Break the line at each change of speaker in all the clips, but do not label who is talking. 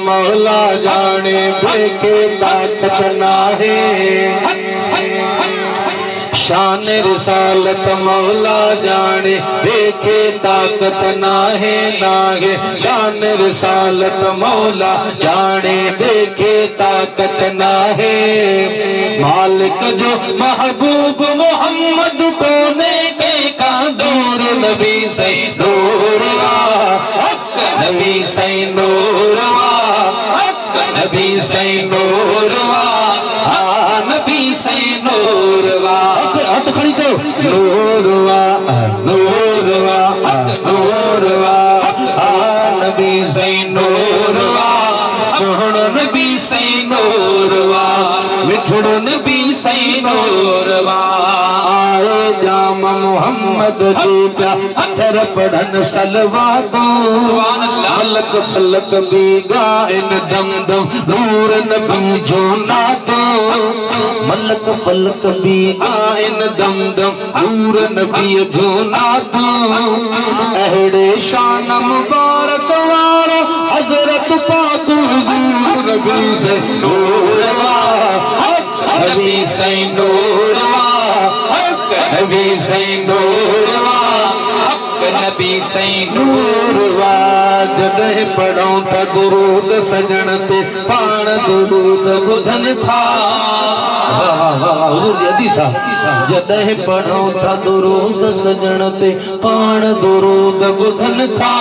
मौला जाने बेके ताकत नाहे शान रिसालत मौला जाने बेके ताकत नाहे नाहे शान रिसालत मौला जाने बेके ताकत नाहे मालिक जो महबूब मोहम्मद कोने के का दूर नबी से दूरवा नबी से नूरवा नबी से नूरवा नबी से नूरवा हाथ खड़ी तो नूरवा नूरवा नूरवा नबी से नूरवा सोहण नबी से नूरवा मिठड़ नबी से नूरवा आए जाम मोहम्मद जी का अथर पढ़न सलवा दो मलक फलक भी गायन दम दम नूर नबी जो ना दो मलक फलक भी गायन दम दम नूर नबी जो ना दो अहड़े शान मुबारक वाला हजरत पाक हुजूर नबी से नूरवा नबी से नूरवा नबी से नूरवा नबी से नूरवा जॾहिं पढ़ूं त दुरूद सजण ते पाण दुरूद ॿुधनि था हुज़ूर जी हदीस आहे जॾहिं पढ़ूं त दुरूद सजण ते पाण दुरूद ॿुधनि था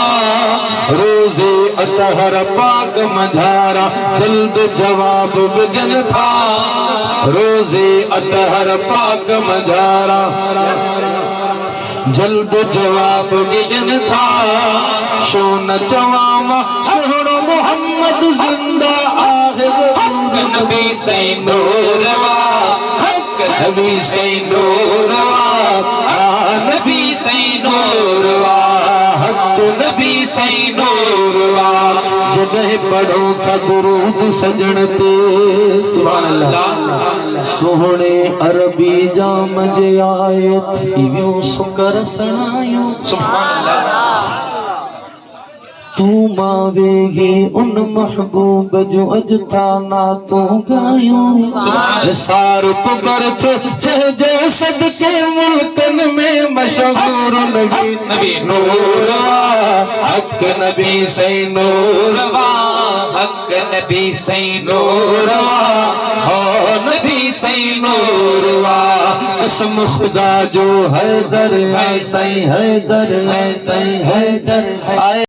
रोज़े अतहर पाक मझारा जल्द जवाब विझनि था रोज़े अतहर पाक मझारा जल्द जवाब विझनि था शो न चवां सोहणो मोहम्मद जिंदा आहे नबी से नूरवा नबी से नूरवा नबी से नूरवा हक नबी से नूरवा जॾहिं पढ़ो था दुरूद सजण ते सुभान अल्लाह सोहणे अरबी जाम जे आए थी वियो शुकर सणायो सुभान अल्लाह तू मां वेगी उन महबूब जो अज था ना तू गायो सार कुबर थे जय सदके मुल्कन में मशहूर नबी नबी नूरवा हक नबी से नूरवा हक नबी से नूरवा हो नबी से नूरवा कसम खुदा जो हैदर है सही हैदर है सही हैदर है